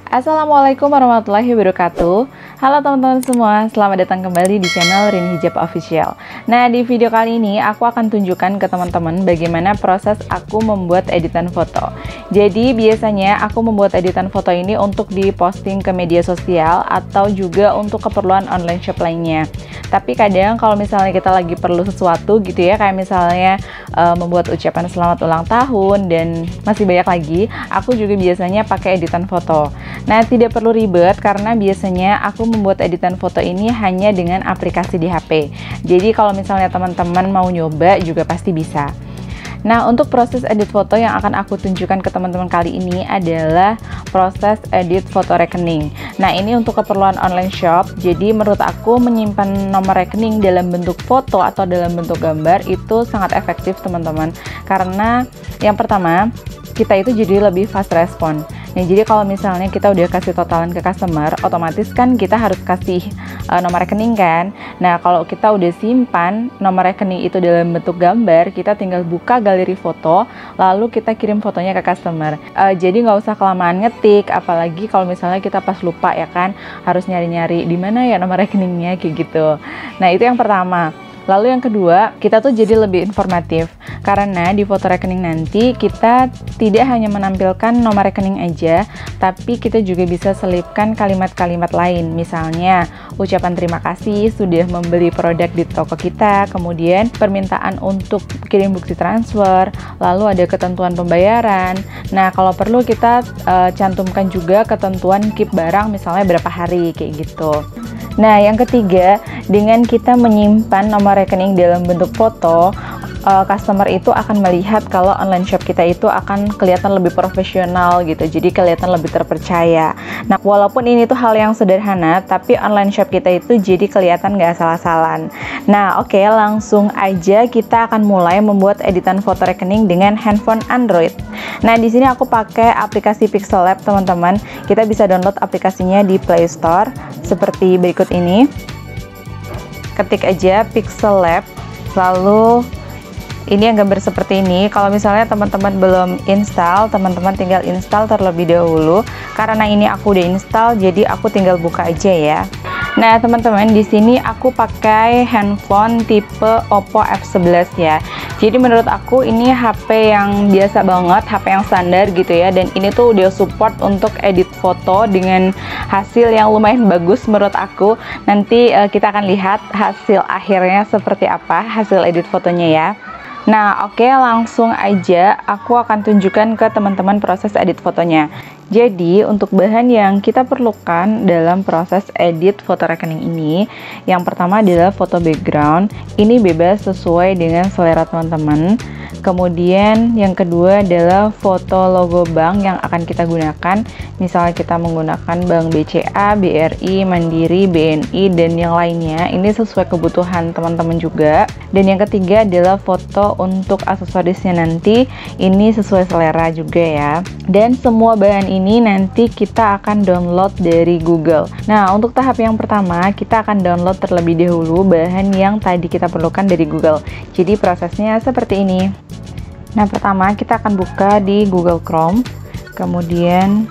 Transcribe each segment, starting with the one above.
Assalamualaikum warahmatullahi wabarakatuh. Halo teman-teman semua, selamat datang kembali di channel Rini Hijab Official. Nah, di video kali ini aku akan tunjukkan ke teman-teman bagaimana proses aku membuat editan foto. Jadi biasanya aku membuat editan foto ini untuk diposting ke media sosial atau juga untuk keperluan online shop lainnya. Tapi kadang kalau misalnya kita lagi perlu sesuatu gitu ya, kayak misalnya membuat ucapan selamat ulang tahun dan masih banyak lagi, aku juga biasanya pakai editan foto. Nah, tidak perlu ribet karena biasanya aku membuat editan foto ini hanya dengan aplikasi di HP. Jadi kalau misalnya teman-teman mau nyoba juga pasti bisa. Nah, untuk proses edit foto yang akan aku tunjukkan ke teman-teman kali ini adalah proses edit foto rekening. Nah, ini untuk keperluan online shop. Jadi menurut aku menyimpan nomor rekening dalam bentuk foto atau dalam bentuk gambar itu sangat efektif teman-teman. Karena yang pertama, kita itu jadi lebih fast respon. Nah, jadi kalau misalnya kita udah kasih totalan ke customer, otomatis kan kita harus kasih nomor rekening kan. Nah, kalau kita udah simpan nomor rekening itu dalam bentuk gambar, kita tinggal buka galeri foto, lalu kita kirim fotonya ke customer. Jadi nggak usah kelamaan ngetik, apalagi kalau misalnya kita pas lupa ya kan, harus nyari-nyari di mana ya nomor rekeningnya kayak gitu. Nah, itu yang pertama. Lalu yang kedua, kita tuh jadi lebih informatif karena di foto rekening nanti kita tidak hanya menampilkan nomor rekening aja, tapi kita juga bisa selipkan kalimat-kalimat lain. Misalnya, ucapan terima kasih sudah membeli produk di toko kita, kemudian permintaan untuk kirim bukti transfer, lalu ada ketentuan pembayaran. Nah, kalau perlu kita cantumkan juga ketentuan keep barang, misalnya berapa hari kayak gitu. Nah, yang ketiga, dengan kita menyimpan nomor rekening dalam bentuk foto, customer itu akan melihat kalau online shop kita itu akan kelihatan lebih profesional gitu, jadi kelihatan lebih terpercaya. Nah, walaupun ini tuh hal yang sederhana, tapi online shop kita itu jadi kelihatan nggak asal-asalan. Nah, oke, langsung aja kita akan mulai membuat editan foto rekening dengan handphone Android. Nah, di sini aku pakai aplikasi Pixel Lab teman-teman. Kita bisa download aplikasinya di Play Store seperti berikut ini. Ketik aja Pixel Lab, lalu ini yang gambar seperti ini. Kalau misalnya teman-teman belum install, teman-teman tinggal install terlebih dahulu. Karena ini aku udah install, jadi aku tinggal buka aja ya. Nah, teman-teman, di sini aku pakai handphone tipe Oppo F11 ya. Jadi menurut aku ini HP yang biasa banget, HP yang standar gitu ya. Dan ini tuh udah support untuk edit foto dengan hasil yang lumayan bagus menurut aku. Nanti kita akan lihat hasil akhirnya seperti apa, hasil edit fotonya ya. Nah, oke, langsung aja aku akan tunjukkan ke teman-teman proses edit fotonya. Jadi, untuk bahan yang kita perlukan dalam proses edit foto rekening ini, yang pertama adalah foto background. Ini bebas sesuai dengan selera teman-teman. Kemudian yang kedua adalah foto logo bank yang akan kita gunakan. Misalnya kita menggunakan bank BCA, BRI, Mandiri, BNI, dan yang lainnya. Ini sesuai kebutuhan teman-teman juga. Dan yang ketiga adalah foto untuk aksesorisnya nanti. Ini sesuai selera juga ya. Dan semua bahan ini nanti kita akan download dari Google. Nah, untuk tahap yang pertama, kita akan download terlebih dahulu bahan yang tadi kita perlukan dari Google. Jadi prosesnya seperti ini. Nah, pertama kita akan buka di Google Chrome, kemudian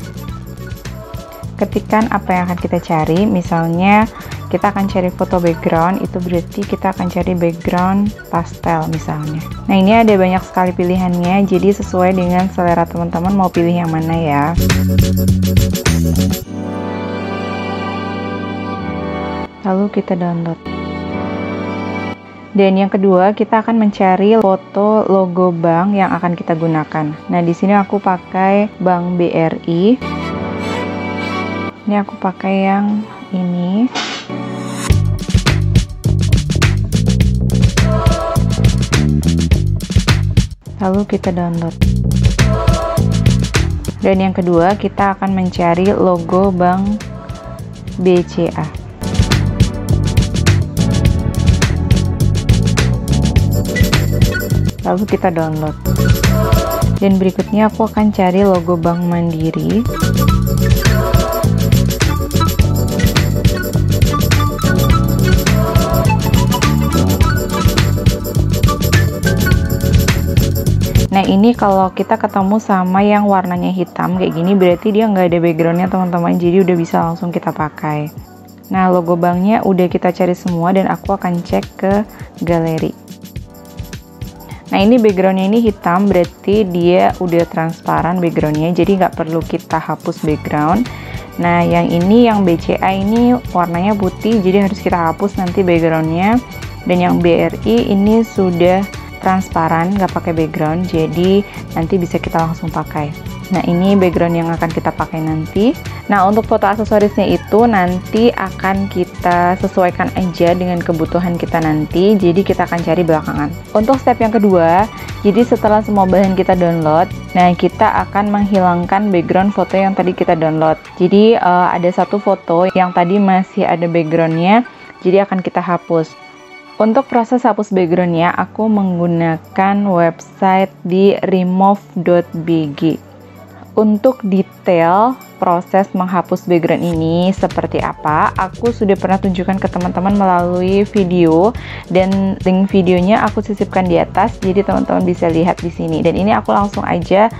ketikkan apa yang akan kita cari. Misalnya kita akan cari foto background, itu berarti kita akan cari background pastel misalnya. Nah, ini ada banyak sekali pilihannya, jadi sesuai dengan selera teman-teman mau pilih yang mana ya. Lalu kita download. Dan yang kedua, kita akan mencari foto logo bank yang akan kita gunakan. Nah, di sini aku pakai Bank BRI. Ini aku pakai yang ini. Lalu kita download. Dan yang kedua, kita akan mencari logo Bank BCA. Lalu kita download. Dan berikutnya aku akan cari logo Bank Mandiri. Nah, ini kalau kita ketemu sama yang warnanya hitam kayak gini, berarti dia nggak ada backgroundnya teman-teman, jadi udah bisa langsung kita pakai. Nah, logo banknya udah kita cari semua dan aku akan cek ke galeri. Nah, ini backgroundnya ini hitam, berarti dia udah transparan backgroundnya, jadi nggak perlu kita hapus background. Nah, yang ini yang BCA ini warnanya putih, jadi harus kita hapus nanti backgroundnya. Dan yang BRI ini sudah transparan, nggak pakai background, jadi nanti bisa kita langsung pakai. Nah, ini background yang akan kita pakai nanti. Nah, untuk foto aksesorisnya itu nanti akan kita sesuaikan aja dengan kebutuhan kita nanti, jadi kita akan cari belakangan. Untuk step yang kedua, jadi setelah semua bahan kita download, nah kita akan menghilangkan background foto yang tadi kita download. Jadi ada satu foto yang tadi masih ada backgroundnya, jadi akan kita hapus. Untuk proses hapus backgroundnya, aku menggunakan website di remove.bg. Untuk detail proses menghapus background ini seperti apa, aku sudah pernah tunjukkan ke teman-teman melalui video, dan link videonya aku sisipkan di atas, jadi teman-teman bisa lihat di sini. Dan ini aku langsung aja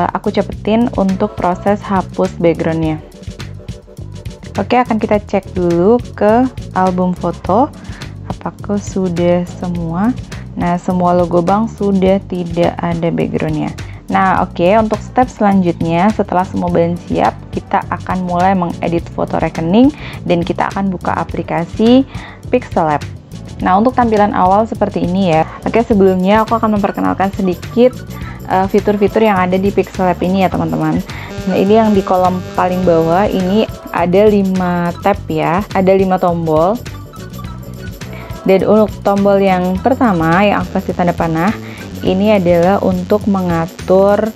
aku cepetin untuk proses hapus backgroundnya. Oke, akan kita cek dulu ke album foto, apakah sudah semua. Nah, semua logo bank sudah tidak ada backgroundnya. Nah, oke, untuk step selanjutnya setelah semua bahan siap, kita akan mulai mengedit foto rekening dan kita akan buka aplikasi Pixel Lab. Nah, untuk tampilan awal seperti ini ya. Oke, sebelumnya aku akan memperkenalkan sedikit fitur-fitur yang ada di Pixel Lab ini ya teman-teman. Nah, ini yang di kolom paling bawah ini ada 5 tab ya, ada 5 tombol. Dan untuk tombol yang pertama yang aku kasih tanda panah, ini adalah untuk mengatur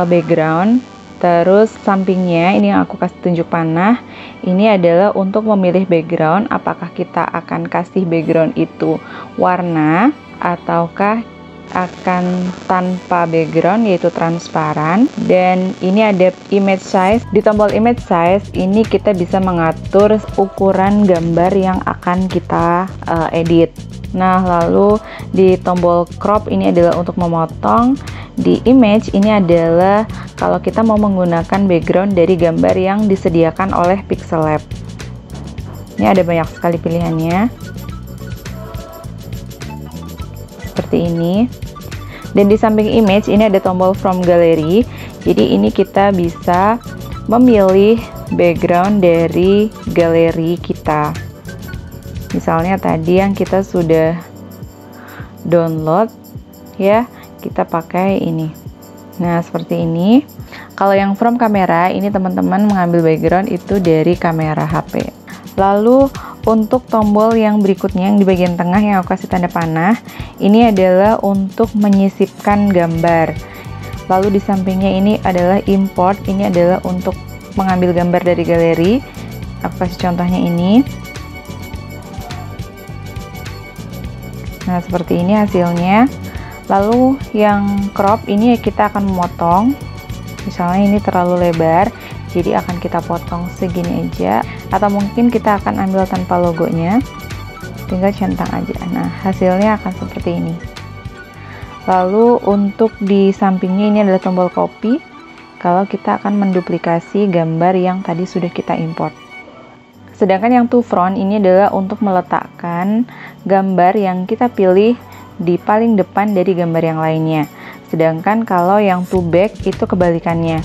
background. Terus sampingnya ini yang aku kasih tunjuk panah, ini adalah untuk memilih background, apakah kita akan kasih background itu warna ataukah akan tanpa background yaitu transparan. Dan ini ada image size. Di tombol image size ini kita bisa mengatur ukuran gambar yang akan kita edit. Nah, lalu di tombol crop ini adalah untuk memotong. Di image ini adalah kalau kita mau menggunakan background dari gambar yang disediakan oleh Pixel Lab. Ini ada banyak sekali pilihannya. Seperti ini. Dan di samping image ini ada tombol from gallery. Jadi ini kita bisa memilih background dari galeri kita. Misalnya tadi yang kita sudah download ya, kita pakai ini. Nah, seperti ini. Kalau yang from kamera, ini teman-teman mengambil background itu dari kamera HP. Lalu untuk tombol yang berikutnya yang di bagian tengah yang aku kasih tanda panah, ini adalah untuk menyisipkan gambar. Lalu di sampingnya ini adalah import, ini adalah untuk mengambil gambar dari galeri. Aku kasih contohnya ini. Nah, seperti ini hasilnya. Lalu yang crop ini kita akan memotong. Misalnya ini terlalu lebar, jadi akan kita potong segini aja. Atau mungkin kita akan ambil tanpa logonya, tinggal centang aja. Nah, hasilnya akan seperti ini. Lalu untuk di sampingnya ini adalah tombol copy. Kalau kita akan menduplikasi gambar yang tadi sudah kita import. Sedangkan yang to front ini adalah untuk meletakkan gambar yang kita pilih di paling depan dari gambar yang lainnya. Sedangkan kalau yang to back itu kebalikannya,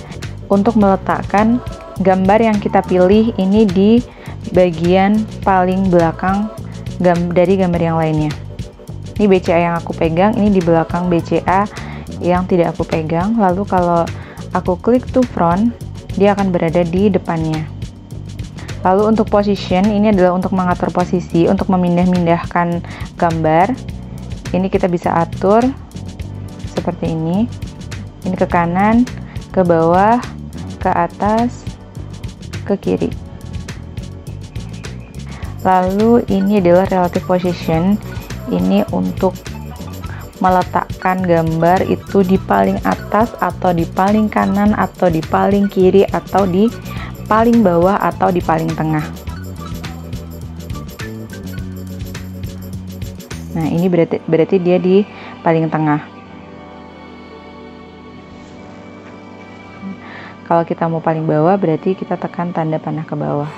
untuk meletakkan gambar yang kita pilih ini di bagian paling belakang dari gambar yang lainnya. Ini BCA yang aku pegang, ini di belakang BCA yang tidak aku pegang. Lalu kalau aku klik to front, dia akan berada di depannya. Lalu untuk position, ini adalah untuk mengatur posisi, untuk memindah-mindahkan gambar. Ini kita bisa atur seperti ini. Ini ke kanan, ke bawah, ke atas, ke kiri. Lalu ini adalah relative position. Ini untuk meletakkan gambar itu di paling atas atau di paling kanan atau di paling kiri atau di paling bawah atau di paling tengah. Nah, ini berarti dia di paling tengah. Kalau kita mau paling bawah berarti kita tekan tanda panah ke bawah.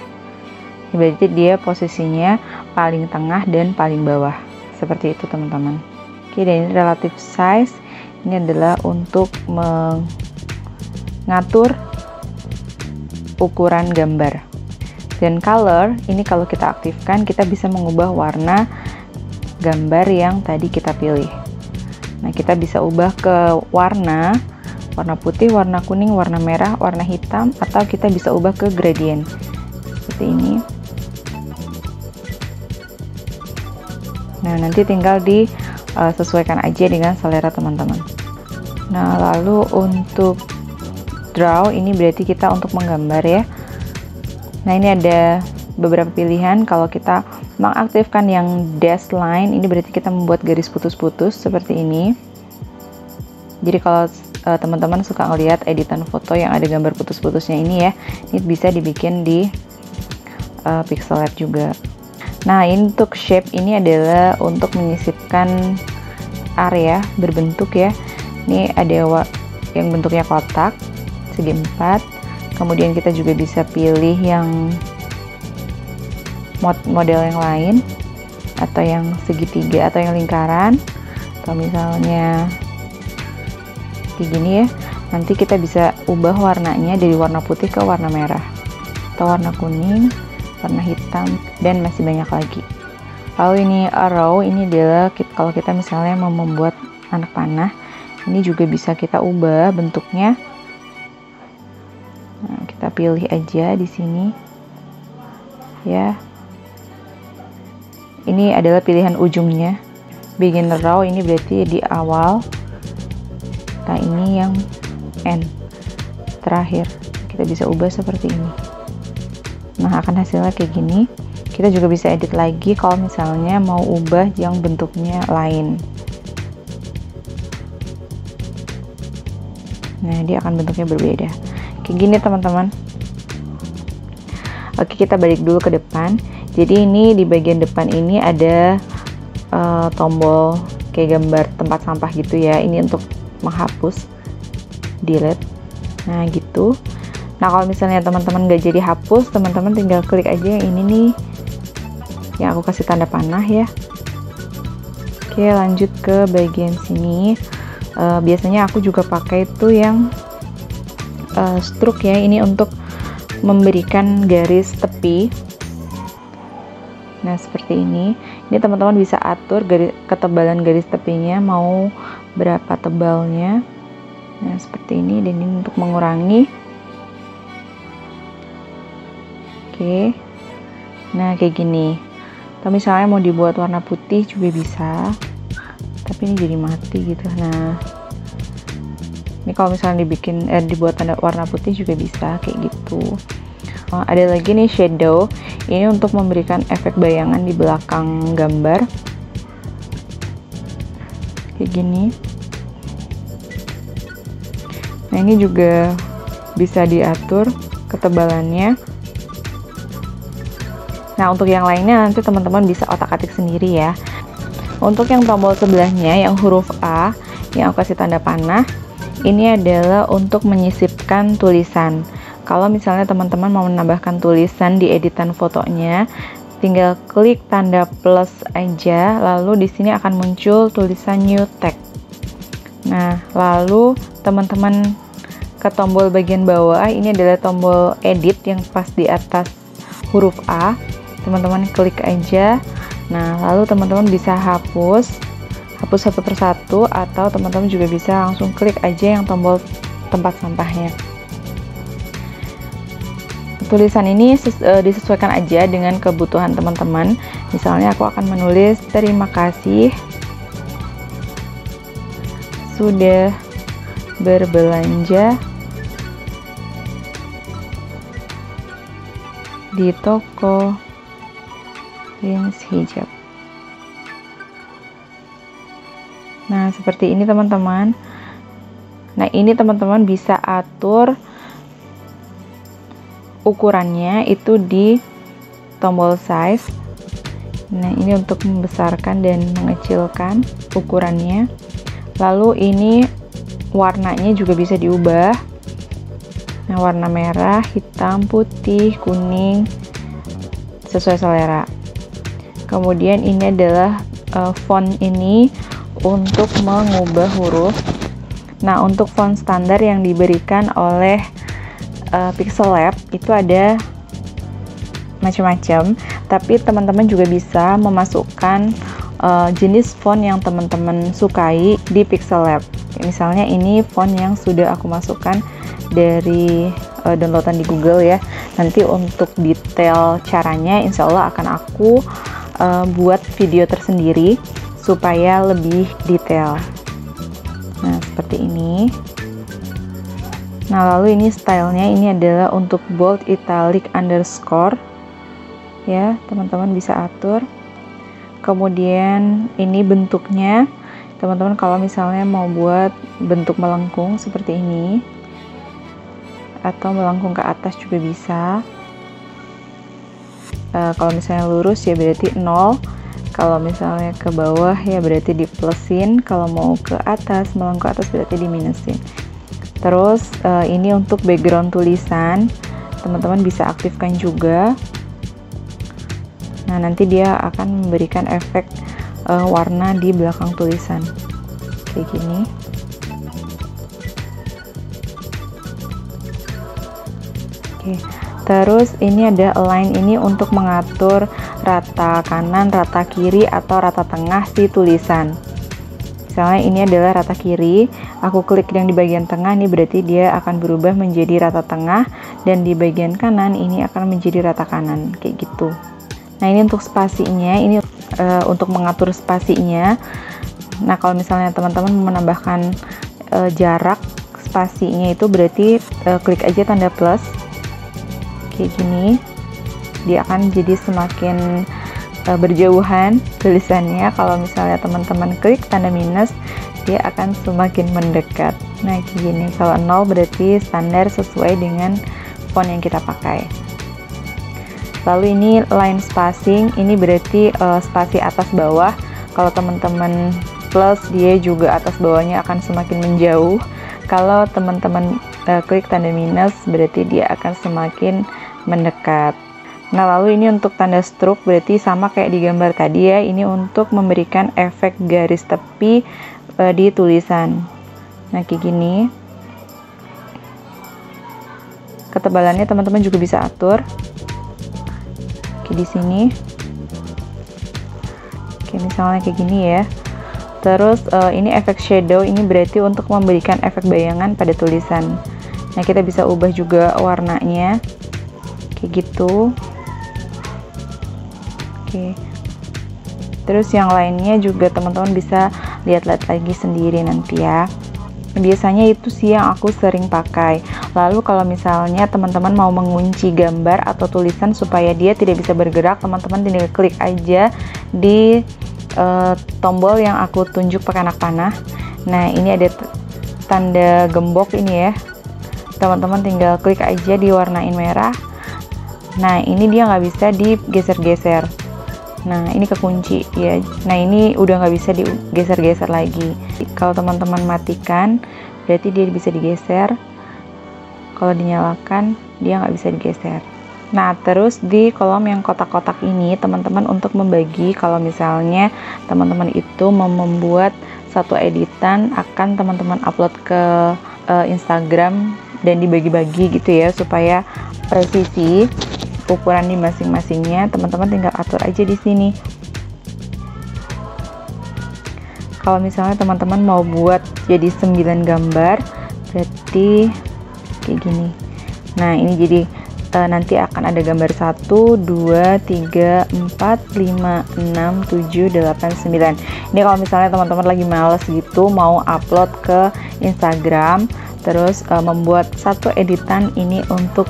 Berarti dia posisinya paling tengah dan paling bawah. Seperti itu teman-teman. Oke, dan ini relative size. Ini adalah untuk mengatur ukuran gambar. Dan color, ini kalau kita aktifkan kita bisa mengubah warna gambar yang tadi kita pilih. Nah, kita bisa ubah ke warna putih, warna kuning, warna merah, warna hitam, atau kita bisa ubah ke gradient seperti ini. Nah, nanti tinggal disesuaikan aja dengan selera teman-teman. Nah, lalu untuk draw ini berarti kita untuk menggambar ya. Nah, ini ada beberapa pilihan. Kalau kita mengaktifkan yang dash line, ini berarti kita membuat garis putus-putus seperti ini. Jadi kalau teman-teman suka ngelihat editan foto yang ada gambar putus-putusnya ini ya, ini bisa dibikin di pixel art juga. Nah, untuk shape ini adalah untuk menyisipkan area berbentuk ya. Ini ada yang bentuknya kotak segi 4. Kemudian kita juga bisa pilih yang model yang lain, atau yang segitiga, atau yang lingkaran, atau misalnya kayak gini ya. Nanti kita bisa ubah warnanya dari warna putih ke warna merah, atau warna kuning, warna hitam, dan masih banyak lagi. Lalu ini arrow, ini adalah kalau kita misalnya mau membuat anak panah, ini juga bisa kita ubah bentuknya. Nah, kita pilih aja di sini ya. Ini adalah pilihan ujungnya. Beginner row ini berarti di awal. Nah, ini yang end terakhir. Kita bisa ubah seperti ini. Nah, akan hasilnya kayak gini. Kita juga bisa edit lagi kalau misalnya mau ubah yang bentuknya lain. Nah, dia akan bentuknya berbeda. Kayak gini teman-teman. Oke, kita balik dulu ke depan. Jadi ini di bagian depan ini ada tombol kayak gambar tempat sampah gitu ya. Ini untuk menghapus, delete. Nah, gitu. Nah, kalau misalnya teman-teman nggak jadi hapus, teman-teman tinggal klik aja yang ini nih, yang aku kasih tanda panah ya. Oke, lanjut ke bagian sini. Biasanya aku juga pakai itu yang stroke ya. Ini untuk memberikan garis tepi. Nah, seperti ini. Ini teman-teman bisa atur ketebalan garis tepinya mau berapa tebalnya. Nah, seperti ini. Dan ini untuk mengurangi. Oke. Nah, kayak gini. Atau misalnya mau dibuat warna putih juga bisa. Tapi ini jadi mati gitu. Nah, ini kalau misalnya dibuat tanda warna putih juga bisa kayak gitu. Ada lagi nih shadow. Ini untuk memberikan efek bayangan di belakang gambar. Kayak gini. Nah, ini juga bisa diatur ketebalannya. Nah, untuk yang lainnya nanti teman-teman bisa otak-atik sendiri ya. Untuk yang tombol sebelahnya, yang huruf A, yang aku kasih tanda panah, ini adalah untuk menyisipkan tulisan. Kalau misalnya teman-teman mau menambahkan tulisan di editan fotonya, tinggal klik tanda plus aja, lalu di sini akan muncul tulisan new text. Nah, lalu teman-teman ke tombol bagian bawah, ini adalah tombol edit yang pas di atas huruf A. Teman-teman klik aja. Nah, lalu teman-teman bisa hapus satu persatu, atau teman-teman juga bisa langsung klik aja yang tombol tempat sampahnya. Tulisan ini disesuaikan aja dengan kebutuhan teman-teman. Misalnya aku akan menulis terima kasih sudah berbelanja di toko Rins Hijab. Nah, seperti ini teman-teman. Nah, ini teman-teman bisa atur ukurannya itu di tombol size. Nah, ini untuk membesarkan dan mengecilkan ukurannya. Lalu ini warnanya juga bisa diubah. Nah, warna merah, hitam, putih, kuning, sesuai selera. Kemudian ini adalah font ini untuk mengubah huruf. Nah, untuk font standar yang diberikan oleh Pixel Lab itu ada macam-macam, tapi teman-teman juga bisa memasukkan jenis font yang teman-teman sukai di Pixel Lab. Misalnya ini font yang sudah aku masukkan dari downloadan di Google ya. Nanti untuk detail caranya insya Allah akan aku buat video tersendiri supaya lebih detail. Nah, seperti ini. Nah, lalu ini stylenya ini adalah untuk bold, italic, underscore ya, teman-teman bisa atur. Kemudian ini bentuknya, teman-teman kalau misalnya mau buat bentuk melengkung seperti ini atau melengkung ke atas juga bisa. Kalau misalnya lurus ya berarti 0, kalau misalnya ke bawah ya berarti di plusin, kalau mau ke atas, melengkung ke atas berarti di minusin. Terus ini untuk background tulisan, teman-teman bisa aktifkan juga. Nah, nanti dia akan memberikan efek warna di belakang tulisan kayak gini. Oke. Terus ini ada align, ini untuk mengatur rata kanan, rata kiri, atau rata tengah si tulisan. Misalnya ini adalah rata kiri, aku klik yang di bagian tengah, ini berarti dia akan berubah menjadi rata tengah, dan di bagian kanan ini akan menjadi rata kanan, kayak gitu. Nah, ini untuk spasinya, ini untuk mengatur spasinya. Nah, kalau misalnya teman-teman menambahkan jarak spasinya itu berarti klik aja tanda plus, kayak gini, dia akan jadi semakin berjauhan tulisannya. Kalau misalnya teman-teman klik tanda minus, dia akan semakin mendekat. Nah, kayak gini. Kalau 0 berarti standar sesuai dengan font yang kita pakai. Lalu ini line spacing, ini berarti spasi atas bawah. Kalau teman-teman plus, dia juga atas bawahnya akan semakin menjauh. Kalau teman-teman klik tanda minus, berarti dia akan semakin mendekat. Nah, lalu ini untuk tanda stroke, berarti sama kayak di gambar tadi ya, ini untuk memberikan efek garis tepi di tulisan. Nah, kayak gini. Ketebalannya teman-teman juga bisa atur. Oke, di sini. Oke, misalnya kayak gini ya. Terus ini efek shadow, ini berarti untuk memberikan efek bayangan pada tulisan. Nah, kita bisa ubah juga warnanya. Kayak gitu. Oke. Terus yang lainnya juga teman-teman bisa lihat-lihat lagi sendiri nanti ya. Biasanya itu sih yang aku sering pakai. Lalu kalau misalnya teman-teman mau mengunci gambar atau tulisan supaya dia tidak bisa bergerak, teman-teman tinggal klik aja di tombol yang aku tunjuk pakai anak panah. Nah, ini ada tanda gembok ini ya. Teman-teman tinggal klik aja, diwarnain merah. Nah, ini dia nggak bisa digeser-geser. Nah, ini kekunci ya. Nah, ini udah nggak bisa digeser-geser lagi. Kalau teman-teman matikan, berarti dia bisa digeser. Kalau dinyalakan, dia nggak bisa digeser. Nah, terus di kolom yang kotak-kotak ini, teman-teman untuk membagi, kalau misalnya teman-teman itu mau membuat satu editan, akan teman-teman upload ke Instagram dan dibagi-bagi gitu ya, supaya presisi ukuran di masing-masingnya, teman-teman tinggal atur aja di sini. Kalau misalnya teman-teman mau buat jadi 9 gambar, berarti kayak gini. Nah, ini jadi nanti akan ada gambar 1, 2, 3, 4, 5, 6, 7, 8, 9. Ini kalau misalnya teman-teman lagi males gitu mau upload ke Instagram, terus membuat satu editan ini untuk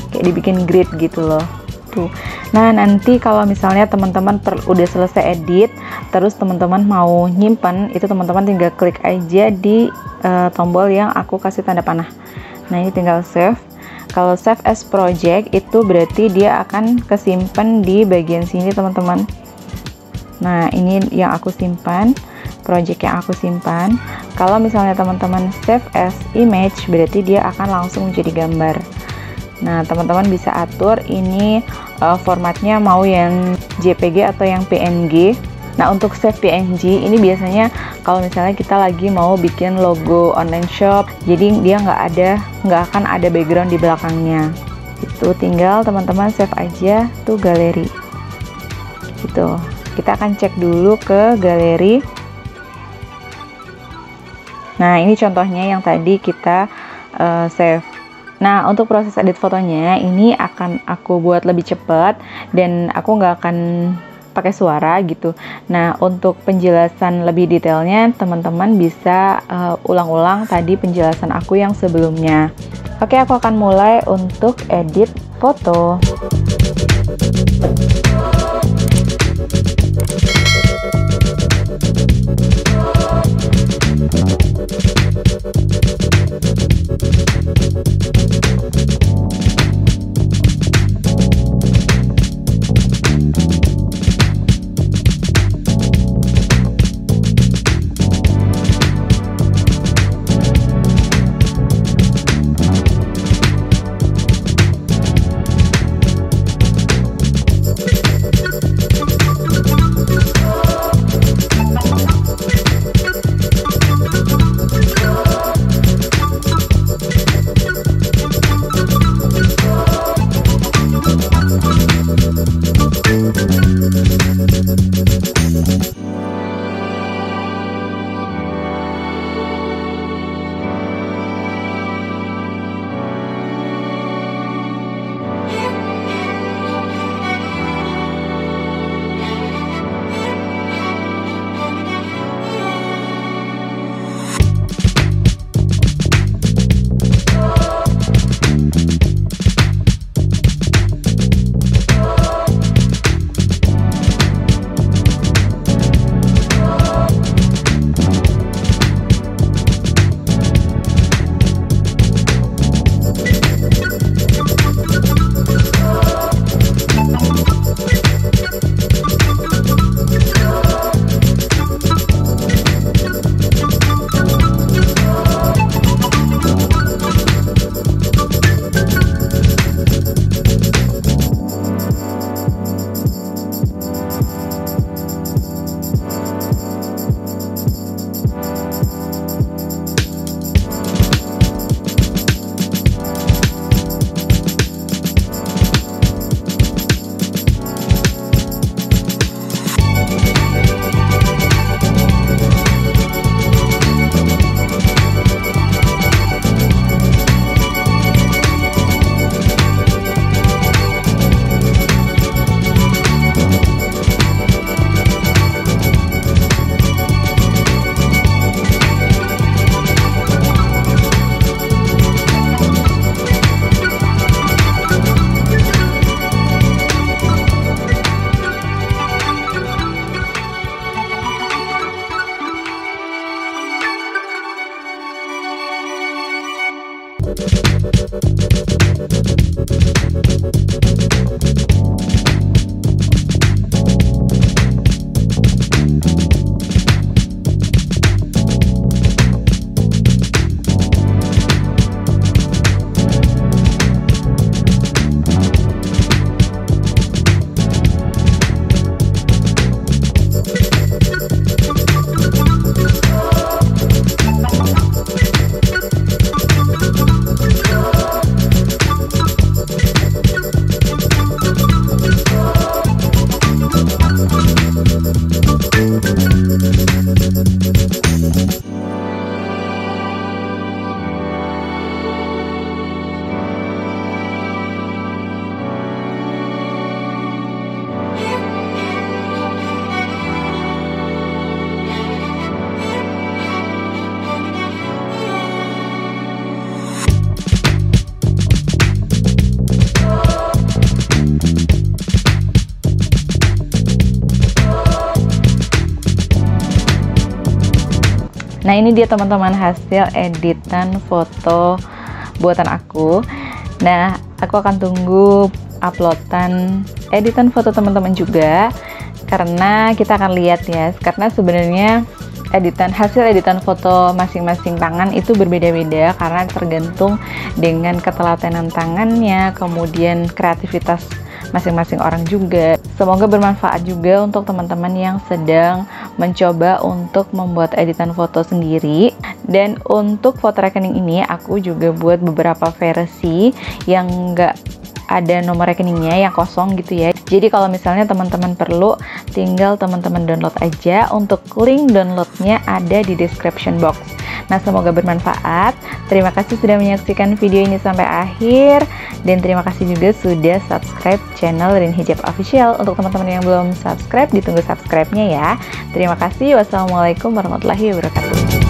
kayak dibikin grid gitu loh. Tuh. Nah, nanti kalau misalnya teman-teman udah selesai edit, terus teman-teman mau nyimpen, itu teman-teman tinggal klik aja di tombol yang aku kasih tanda panah. Nah, ini tinggal save. Kalau save as project itu berarti dia akan kesimpan di bagian sini teman-teman. Nah, ini yang aku simpan, project yang aku simpan. Kalau misalnya teman-teman save as image, berarti dia akan langsung menjadi gambar. Nah, teman-teman bisa atur ini formatnya mau yang JPG atau yang PNG. Nah, untuk save PNG ini biasanya kalau misalnya kita lagi mau bikin logo online shop, jadi dia nggak akan ada background di belakangnya. Itu tinggal teman-teman save aja tuh galeri. Gitu. Kita akan cek dulu ke galeri. Nah, ini contohnya yang tadi kita save. Nah, untuk proses edit fotonya ini akan aku buat lebih cepat dan aku nggak akan pakai suara gitu. Nah, untuk penjelasan lebih detailnya teman-teman bisa ulang-ulang tadi penjelasan aku yang sebelumnya. Oke, aku akan mulai untuk edit foto. Nah, ini dia teman-teman hasil editan foto buatan aku. Nah, aku akan tunggu uploadan editan foto teman-teman juga, karena kita akan lihat ya, karena sebenarnya hasil editan foto masing-masing tangan itu berbeda-beda karena tergantung dengan ketelatenan tangannya, kemudian kreativitas masing-masing orang juga. Semoga bermanfaat juga untuk teman-teman yang sedang mencoba untuk membuat editan foto sendiri. Dan untuk foto rekening ini aku juga buat beberapa versi yang enggak ada nomor rekeningnya, yang kosong gitu ya. Jadi kalau misalnya teman-teman perlu, tinggal teman-teman download aja. Untuk link downloadnya ada di description box. Nah, semoga bermanfaat. Terima kasih sudah menyaksikan video ini sampai akhir. Dan terima kasih juga sudah subscribe channel Rin Hijab Official. Untuk teman-teman yang belum subscribe, ditunggu subscribe-nya ya. Terima kasih. Wassalamualaikum warahmatullahi wabarakatuh.